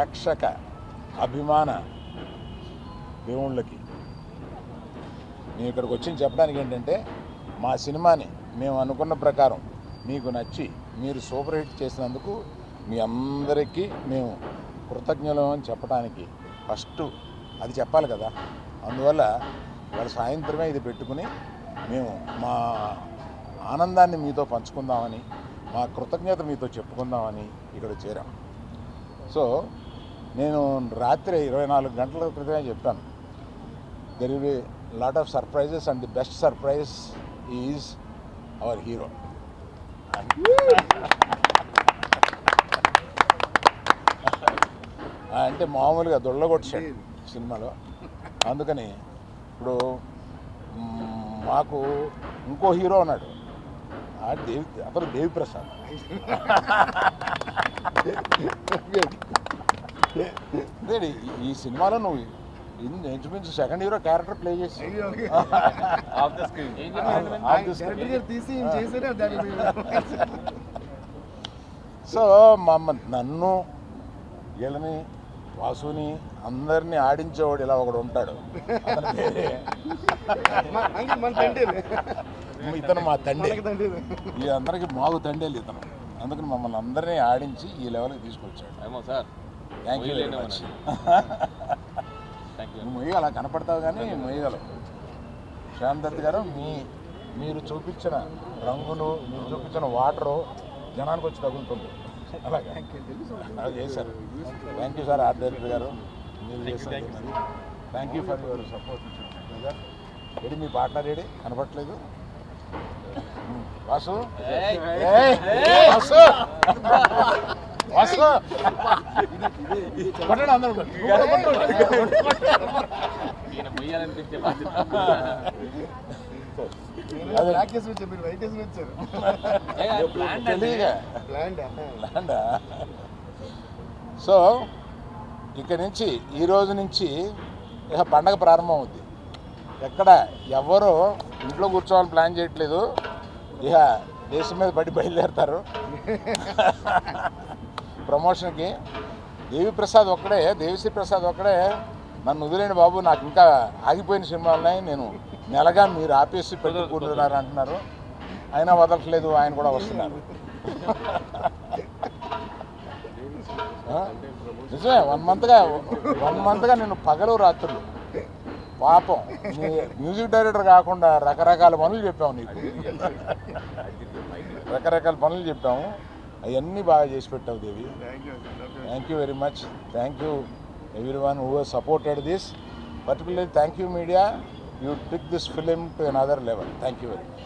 ప్రేక్షక అభిమాన దేవుళ్ళకి నేను ఇక్కడికి వచ్చి చెప్పడానికి ఏంటంటే మా సినిమాని మేము అనుకున్న ప్రకారం మీకు నచ్చి మీరు సూపర్ హిట్ చేసినందుకు మీ అందరికీ మేము కృతజ్ఞులం అని చెప్పడానికి ఫస్ట్ అది చెప్పాలి కదా. అందువల్ల వాళ్ళ సాయంత్రమే ఇది పెట్టుకుని మేము మా ఆనందాన్ని మీతో పంచుకుందామని, మా కృతజ్ఞత మీతో చెప్పుకుందామని ఇక్కడ చేరాం. సో నేను రాత్రి 24 గంటల క్రితమే చెప్పాను, there will be lot of surprises and the best surprise is our hero. అంటే మామూలుగా దొళ్ళగొట్టాడు సినిమాలో. అందుకని ఇప్పుడు మాకు ఇంకో హీరో ఉన్నాడు, అతను దేవి ప్రసాద్. ఈ సినిమాలో నువ్వు ఇంచుమించు సెకండ్ హీరో క్యారెక్టర్ ప్లే చేసి సో నన్ను వీళ్ళని వాసుని అందరినీ ఆడించేవాడు ఇలా ఒకడు ఉంటాడు. ఇతను మా తండ్రి, ఈ అందరికి మాకు తండ్రి ఇతను. అందుకని మమ్మల్ని అందరినీ ఆడించి ఈ లెవెల్కి తీసుకొచ్చాడు. Thank you very much. నువ్వు మొయ్యగల కనపడతావు కానీ మొయ్యగలవు. శ్యామ్ దత్ గారు మీరు చూపించిన రంగులు, మీరు చూపించిన వాటరు జనానికి వచ్చి తగులుతుంది. అలాగే అది చేశారు. Thank you sir art director గారు, మీరు చేశారు. Thank you for your support. AD me partner AD కనపడట్లేదు? వాసు వాసు వాసు కొట్టండి అందరూ. సో ఇక్కడి నుంచి ఈ రోజు నుంచి ఇక పండగ ప్రారంభం అవుద్ది. ఎక్కడ ఎవరు ఇంట్లో కూర్చోవాలని ప్లాన్ చేయట్లేదు, ఇక దేశం మీద పడి బయలుదేరుతారు ప్రమోషన్కి. దేవిశ్రీ ప్రసాద్ ఒక్కడే నన్ను వదిలేండి బాబు, నాకు ఇంకా ఆగిపోయిన సినిమాలు ఉన్నాయి, నేను నెలగా మీరు ఆపేసి పెట్టుకుంటున్నారు అంటున్నారు. అయినా వదలట్లేదు, ఆయన కూడా వస్తున్నారు. నిజమే, 1 మంత్గా నేను పగలు రాత్రులు పాపం మ్యూజిక్ డైరెక్టర్ కాకుండా రకరకాల పనులు చెప్పాము నీకు, రకరకాల పనులు చెప్పాము. అవన్నీ బాగా చేసి పెట్టావు Devi. Thank you very much. Thank you everyone who has supported this. Particularly thank you media, you took this film to another level. Thank you very much.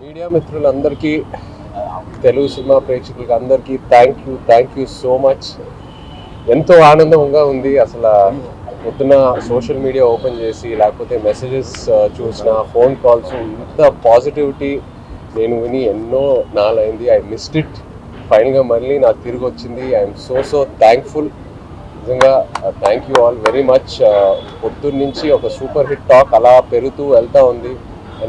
Media మిత్రులందరికీ, తెలుగు సినిమా ప్రేక్షకులకి అందరికీ థ్యాంక్ యూ సో మచ్. ఎంతో ఆనందంగా ఉంది. అసలు పొద్దున social media open చేసి లేకపోతే మెసేజెస్ చూసిన, ఫోన్ కాల్స్, ఇంత పాజిటివిటీ నేను విని ఎన్నో నాలైంది. I missed it. ఫైనల్గా మళ్ళీ నాకు తిరిగి వచ్చింది. I'm so thankful. నిజంగా thank you all very much. పొద్దున్న నుంచి ఒక సూపర్ హిట్ టాక్ అలా పెరుగుతూ వెళ్తూ ఉంది.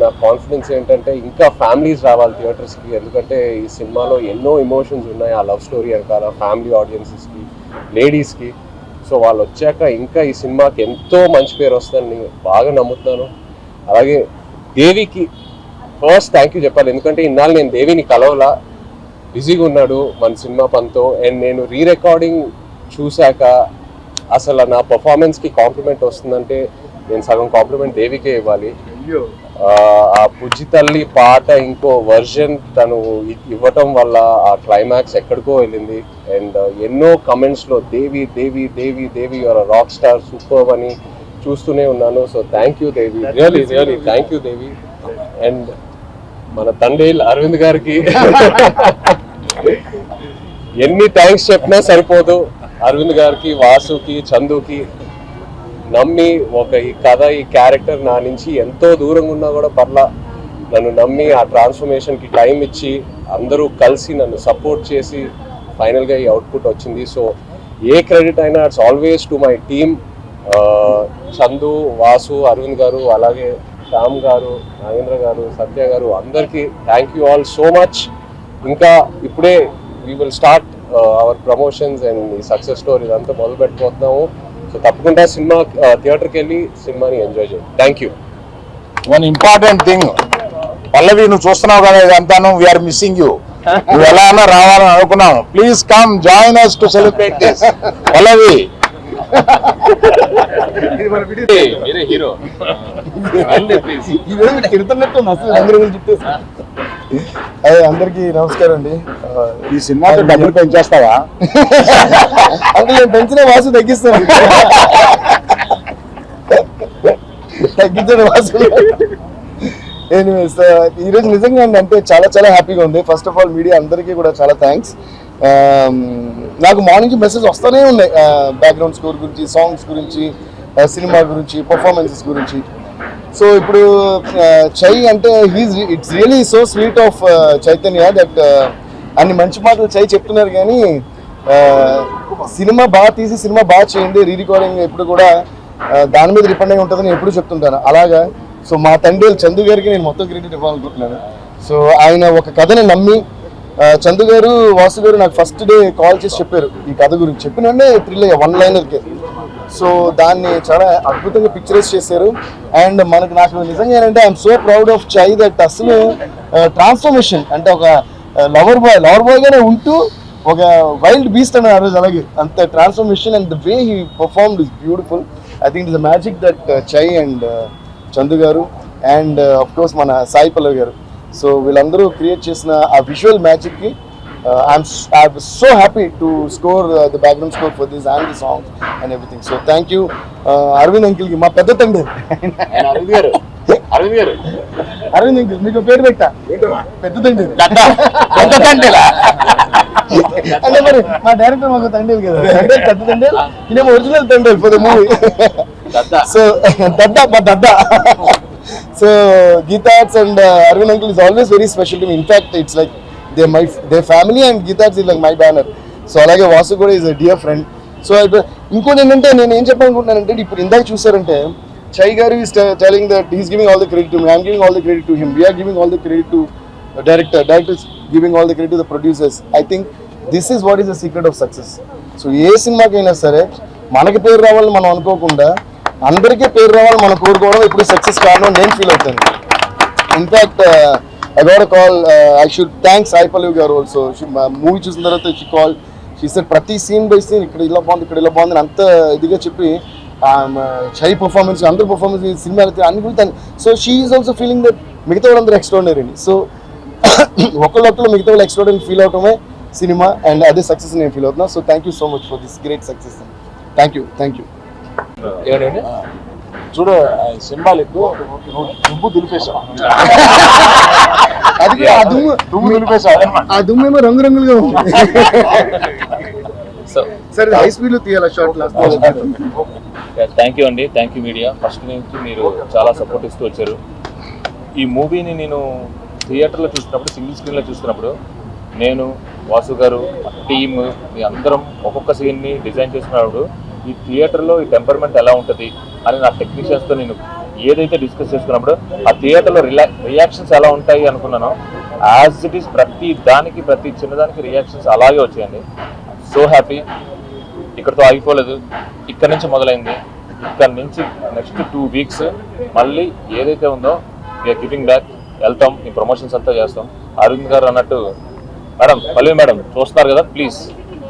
నా కాన్ఫిడెన్స్ ఏంటంటే ఇంకా ఫ్యామిలీస్ రావాలి థియేటర్స్కి, ఎందుకంటే ఈ సినిమాలో ఎన్నో ఎమోషన్స్ ఉన్నాయి. ఆ లవ్ స్టోరీ వెనకాల ఫ్యామిలీ ఆడియన్సెస్కి, లేడీస్కి. సో వాళ్ళు వచ్చాక ఇంకా ఈ సినిమాకి ఎంతో మంచి పేరు వస్తుందని బాగా నమ్ముతున్నాను. అలాగే దేవికి ఫస్ట్ థ్యాంక్ యూ చెప్పాలి, ఎందుకంటే ఇన్నాళ్ళు నేను దేవిని కలవలా, బిజీగా ఉన్నాడు మన సినిమా పనితో. అండ్ నేను రికార్డింగ్ చూశాక అసలు నా పర్ఫార్మెన్స్కి కాంప్లిమెంట్ వస్తుందంటే నేను సగం కాంప్లిమెంట్ దేవికే ఇవ్వాలి. ఆ బుజ్జి తల్లి పాట ఇంకో వర్జన్ తను ఇవ్వటం వల్ల ఆ క్లైమాక్స్ ఎక్కడికో వెళ్ళింది. అండ్ ఎన్నో కమెంట్స్లో దేవి దేవి దేవి దేవి యువర్ రాక్ స్టార్, సూపర్ అని చూస్తూనే ఉన్నాను. So thank you Devi, really thank you Devi. And మన తండ్రి అరవింద్ గారికి ఎన్ని థ్యాంక్స్ చెప్పినా సరిపోదు. అరవింద్ గారికి, వాసుకి, చందుకి నమ్మి ఈ కథ, ఈ క్యారెక్టర్ నా నుంచి ఎంతో దూరంగా ఉన్నా కూడా పర్లా నన్ను నమ్మి ఆ ట్రాన్స్ఫర్మేషన్కి టైం ఇచ్చి అందరూ కలిసి నన్ను సపోర్ట్ చేసి ఫైనల్గా ఈ అవుట్పుట్ వచ్చింది. సో ఏ క్రెడిట్ అయినా it's always to my team. Chandu, Vasu, Arvind garu, అలాగే శ్యామ్ గారు, నాగేంద్ర గారు, సత్య గారు, అందరికీ thank you all so much. ఇంకా ఇప్పుడే we will start our promotions and ఈ సక్సెస్ స్టోరీ ఇదంతా మొదలు పెట్టుకుంటున్నాము. సో తప్పకుండా సినిమా థియేటర్కి వెళ్ళి సినిమాని ఎంజాయ్ చేయండి. Thank you. One important thing, Pallavi నువ్వు చూస్తున్నావు కదా ఇదంతాను, వీఆర్ మిస్సింగ్ యూ. నువ్వు ఎలా అన్నా రావాలని అనుకున్నాం. Please come join us to celebrate this. Pallavi మీరే హీరో. అదే అందరికి నమస్కారం అండి. ఈ సినిమాతో డబ్బులు పెంచేస్తావా? అంటే నేను పెంచిన వాసు తగ్గిస్తాను. తగ్గించడం వాసు. ఎనీవేస్ ఈరోజు నిజంగా అంటే చాలా చాలా హ్యాపీగా ఉంది. ఫస్ట్ ఆఫ్ ఆల్ మీడియా అందరికీ కూడా చాలా థ్యాంక్స్. నాకు మార్నింగ్ మెసేజ్ వస్తూనే ఉన్నాయి బ్యాక్గ్రౌండ్ స్కోర్ గురించి, సాంగ్స్ గురించి, సినిమా గురించి, పర్ఫార్మెన్సెస్ గురించి. సో ఇప్పుడు చై అంటే it's really so sweet of Chaitanya that అన్ని మంచి మాటలు చై చెప్తున్నారు. కానీ సినిమా బాగా తీసి సినిమా బాగా చేయండి, రీ రికార్డింగ్ ఎప్పుడు కూడా దాని మీద డిపెండ్ అయి ఉంటుందని ఎప్పుడు చెప్తుంటాను. అలాగా సో మా తండ్రి చందు గారికి నేను మొత్తం క్రెడిట్ ఇవ్వాలనుకుంటున్నాను. సో ఆయన ఒక కథని నమ్మి, చందు గారు, వాసు గారు నాకు ఫస్ట్ డే కాల్ చేసి చెప్పారు ఈ కథ గురించి. చెప్పిన వెంటనే థ్రిల్ అయ్యా, 1 లైనర్కే. సో దాన్ని చాలా అద్భుతంగా పిక్చరైజ్ చేశారు. అండ్ నాకు నిజంగా ఏంటంటే ఐఎమ్ సో ప్రౌడ్ ఆఫ్ చై దట్ అసలు ట్రాన్స్ఫర్మేషన్ అంటే ఒక లవర్ బాయ్గానే ఉంటూ ఒక వైల్డ్ బీస్ట్ అన్నారు ఆ రోజు. అలాగే అంత transformation and the way he performed is beautiful. I think it's the magic that చై అండ్ చందు గారు అండ్ ఆఫ్ కోర్స్ మన సాయి పల్లవి గారు. సో వీళ్ళందరూ క్రియేట్ చేసిన ఆ visual మ్యాజిక్కి I'm so happy to score the background score for this and the songs and everything. So thank you Arvind uncle ki ma pedda tande Arvind uncle meeku peru petta pedda tande pedda tandela అంటే మరి మా director మాకు తండేలు కదా, పెద్ద తండేలు, ఇదేమో original తండేలు for the movie. So దద్దా. So Geetha Arts and Aravind uncle is always very special to me. In fact it's like their family and Gitaarts is like my banner. So అలాగే వాసు కూడా is a dear friend. So ఇంకోటి ఏంటంటే నేను ఏం చెప్పాలనుకుంటున్నానంటే, ఇప్పుడు ఇందాక చూసారంటే Chay garu is telling that is giving all the credit to me, I'm giving all the credit to him, we're giving all the credit to director giving all the credit to the producers. I think this is what is the secret of success. So ఏ సినిమాకైనా సరే మనకి పేరు రావాలని మనం అనుకోకుండా అందరికీ పేరు రావాలని మనం కోరుకోవడం ఇప్పుడు సక్సెస్ కారణం నేను ఫీల్ అవుతాను. In fact I got a call. I should thank Sai Pallavi garu also. Movie చూసిన తర్వాత she called. She said ప్రతి సీన్ బై సీన్ ఇక్కడ ఇలా బాగుంది అంత ఇదిగా చెప్పి చై పర్ఫార్మెన్స్, అందరు పర్ఫార్మెన్స్, సినిమా అయితే అన్ని కూడా. So she is also feeling that మిగతా వాళ్ళందరూ ఎక్స్ట్రాడినరీ అని. సో ఒకళ్ళు మిగతా వాళ్ళు ఎక్స్ట్రాడినరీ ఫీల్ అవటమే సినిమా, అండ్ అదే సక్సెస్ నేను ఫీల్ అవుతున్నా. So thank you so much for this great success. Thank you. చూడు సింబాలిక్ దుమ్ము దులిపేశావు. అది దుమ్ము దులిపేశావు. ఆ దుమ్మేమో రంగురంగులుగా ఉంది. సరే హై స్పీడ్ లో తీయాలి షార్ట్. థ్యాంక్ యూ అండి, థ్యాంక్ యూ మీడియా. ఫస్ట్ నుంచి మీరు చాలా సపోర్ట్ ఇస్తూ వచ్చారు. ఈ మూవీని నేను థియేటర్లో చూసినప్పుడు, సింగిల్ స్క్రీన్లో చూస్తున్నప్పుడు, నేను, వాసు గారు, టీమ్, మీ అందరం ఒక్కొక్క సీన్ని డిజైన్ చేసినప్పుడు ఈ థియేటర్లో ఈ టెంపర్మెంట్ ఎలా ఉంటుంది అని నా టెక్నీషియన్స్తో నేను ఏదైతే డిస్కస్ చేసుకున్నప్పుడు ఆ థియేటర్లో రియాక్షన్స్ ఎలా ఉంటాయి అనుకున్నానో, యాజ్ ఇట్ ఈస్ ప్రతి దానికి, ప్రతి చిన్నదానికి రియాక్షన్స్ అలాగే వచ్చాయండి. So happy. ఇక్కడితో ఆగిపోలేదు, ఇక్కడ నుంచి మొదలైంది. ఇక్కడ నుంచి నెక్స్ట్ 2 వీక్స్ మళ్ళీ ఏదైతే ఉందో వీఆర్ గివింగ్ బ్యాక్. వెళ్తాం, ఈ ప్రమోషన్స్ అంతా చేస్తాం. అరవింద్ గారు అన్నట్టు, మేడం, పల్లవి మేడం చూస్తున్నారు కదా, ప్లీజ్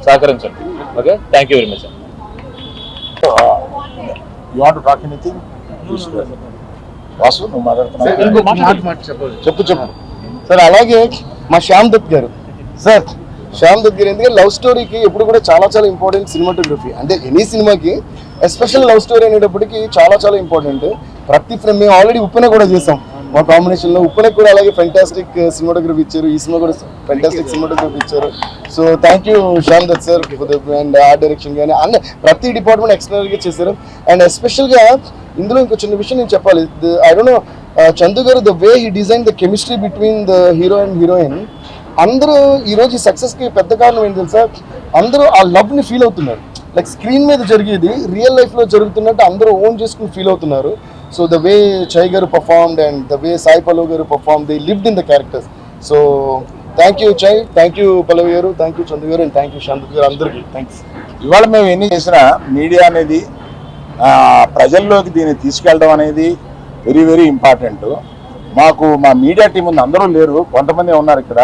సహకరించండి. Okay, thank you very much. You want to talk anything? Vasu నువ్వు మాట్లాడుతున్నావు, చెప్పు. సార్ అలాగే మా శ్యామ్ దత్ గారు, సార్ శ్యామ్ దత్ గారు ఎందుకంటే లవ్ స్టోరీకి ఎప్పుడు కూడా చాలా చాలా ఇంపార్టెంట్ సినిమాటోగ్రఫీ. అంటే ఎనీ సినిమాకి ఎస్పెషల్ లవ్ స్టోరీ అనేటప్పటికి చాలా చాలా ఇంపార్టెంట్. ప్రతి ఫ్రేమ్ మేము ఆల్రెడీ ఉప్పెన కూడా చేసాం మా కాంబినేషన్లో. ఉప్పెనకు కూడా అలాగే ఫెంటాస్టిక్ సినిమాటోగ్రఫీ ఇచ్చారు, ఈ సినిమా కూడా ఫెంటాస్టిక్ సినిమాటోగ్రఫీ ఇచ్చారు. So thank you Shyam Dutt sir and art direction కానీ అన్ని ప్రతి డిపార్ట్మెంట్ ఎక్స్ట్రాగా చేశారు. అండ్ ఎస్పెషల్గా ఇందులో ఇంకో చిన్న విషయం నేను చెప్పాలి. ఐ డోంట్ నో చందు గారు, the way he design the chemistry between the hero and heroine. అందరూ ఈరోజు ఈ సక్సెస్కి పెద్ద కారణం ఏంటి తెలుసా, అందరూ ఆ లవ్ని ఫీల్ అవుతున్నారు. లైక్ స్క్రీన్ మీద జరిగేది రియల్ లైఫ్లో జరుగుతున్నట్టు అందరూ ఓన్ చేసుకుని ఫీల్ అవుతున్నారు. So the way Chay garu performed and the way Sai Pallavi garu perform, they lived in the characters. So thank you Chay, thank you Pallavi garu, thank you Chandu గారు, అండ్ థ్యాంక్ యూ శాంతి గారు, అందరికీ థ్యాంక్స్. ఇవాళ మేము ఎన్ని చేసినా మీడియా అనేది ప్రజల్లోకి దీన్ని తీసుకెళ్ళడం అనేది వెరీ వెరీ ఇంపార్టెంట్. మాకు మా మీడియా టీం ఉంది, అందరూ లేరు, కొంతమంది ఉన్నారు ఇక్కడ.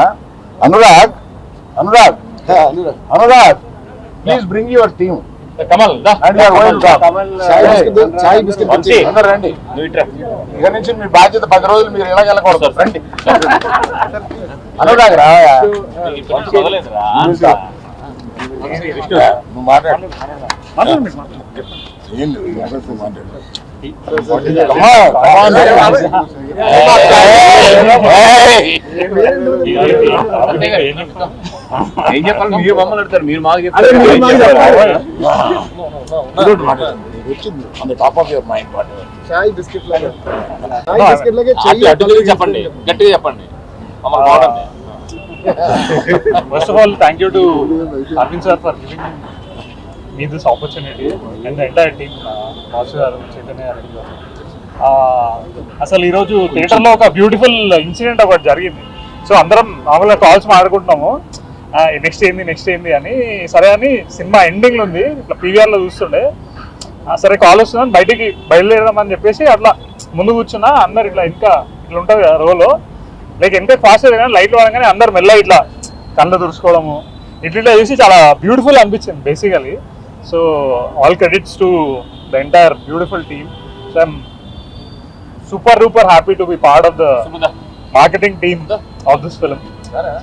Anurag Anurag Anurag please bring your team. Kamal chai biscuit అందరూ రండి. ఇక నుంచి మీ బాధ్యత 10 రోజులు మీరు ఇలా వెళ్ళకూడదు. రండి అనురాగ్ రా, నువ్వు మాట్లాడు. ఏం చెప్పాలి? మీరు మమ్మల్ని అడుగుతారు, మీరు మాకు చెప్తారు. చాయ్ బిస్కెట్ లాగా చెప్పండి, గట్టిగా చెప్పండి. మమ్మల్ని బాగుంది. First of all, thank you to Arvind sir for giving me this opportunity and the entire team, Vasu garu, Chaitanya garu. అసలు ఈరోజు థియేటర్లో ఒక బ్యూటిఫుల్ ఇన్సిడెంట్ ఒకటి జరిగింది. సో అందరం మామూలుగా కాల్స్ మాట్లాడుకుంటున్నాము, నెక్స్ట్ ఏంది అని. సరే అని సినిమా ఎండింగ్లో ఉంది, ఇట్లా పీవీఆర్లో చూస్తుండే. సరే కాల్ వస్తుందని బయటికి బయలుదేరదామని చెప్పేసి అట్లా ముందు కూర్చున్నా. అందరు ఇట్లా ఇట్లా ఉంటుంది కదా రోలో, లైక్ ఎంత ఫాస్ట్ కానీ లైట్లు వాడగానే అందరు మెల్ల ఇట్లా కళ్ళు తుడుచుకోవడము ఇట్లా చూసి చాలా బ్యూటిఫుల్ అనిపించింది basically. So all credits to the entire beautiful team. So I'm super happy to be part of the marketing team of this film.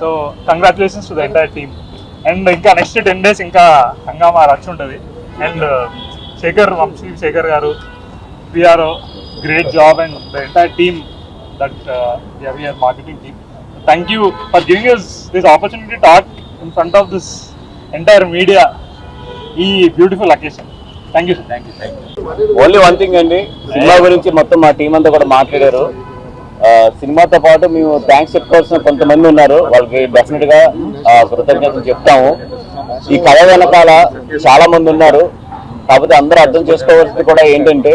So congratulations to the entire team. And ఇంకా next 10 days ఇంకా హంగామా రచ్ ఉంటుంది. And Shekhar Vamsi Shekhar గారు, PRO, great job, and the entire team that we are marketing team. Thank you for giving us this opportunity to talk in front of this entire media ఈ beautiful occasion. Thank you sir. Thank you. Only one thing అండి, cinema గురించి మొత్తం మా team అంతా కూడా మాట్లాడారు. సినిమాతో పాటు మేము థ్యాంక్స్ చెప్పుకోవాల్సిన కొంతమంది ఉన్నారు, వాళ్ళకి డెఫినెట్ గా కృతజ్ఞతలు చెప్తాము. ఈ కథ వెనకాల చాలా మంది ఉన్నారు, కాకపోతే అందరూ అర్థం చేసుకోవాల్సింది కూడా ఏంటంటే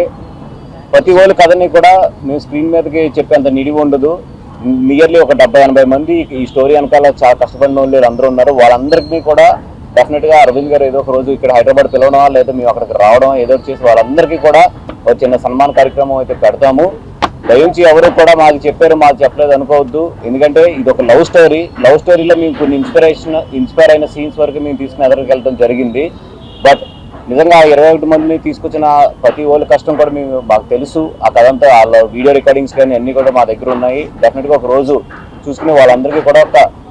ప్రతి ఒక్క కథని కూడా మేము స్క్రీన్ మీదకి చెప్పేంత నిడివి ఉండదు. నియర్లీ ఒక 70-80 మంది ఈ స్టోరీ వెనకాల చాలా కష్టపడిన వాళ్ళు అందరూ ఉన్నారు. వాళ్ళందరికీ కూడా డెఫినెట్ గా అరవింద్ గారు ఏదో ఒక రోజు ఇక్కడ హైదరాబాద్ పిలవడం లేదా మేము అక్కడికి రావడం ఏదో చేసి వాళ్ళందరికీ కూడా ఒక చిన్న సన్మాన కార్యక్రమం అయితే పెడతాము. దయించి ఎవరు కూడా మాకు చెప్పారు మాకు చెప్పలేదు అనుకోవద్దు, ఎందుకంటే ఇది ఒక లవ్ స్టోరీలో మేము కొన్ని ఇన్స్పైర్ అయిన సీన్స్ వరకు మేము తీసుకుని ఎదురుకు వెళ్ళడం జరిగింది. బట్ నిజంగా 21 మందిని తీసుకొచ్చిన ప్రతి ఒళ్ళు కష్టం కూడా మేము మాకు తెలుసు. ఆ కథంతా వాళ్ళ వీడియో రికార్డింగ్స్ కానీ అన్నీ కూడా మా దగ్గర ఉన్నాయి. డెఫినెట్గా ఒక రోజు చూసుకుని వాళ్ళందరికీ కూడా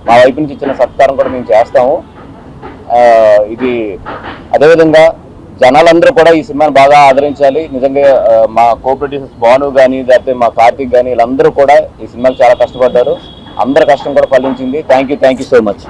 మా వైపు నుంచి ఇచ్చిన సత్కారం కూడా మేము చేస్తాము. ఇది అదేవిధంగా జనాలందరూ కూడా ఈ సినిమాని బాగా ఆదరించాలి. నిజంగా మా కో ప్రొడ్యూసర్స్ భాను కానీ లేకపోతే మా కార్తీక్ కానీ వీళ్ళందరూ కూడా ఈ సినిమాకి చాలా కష్టపడ్డారు. అందరి కష్టం కూడా ఫలించింది. Thank you so much.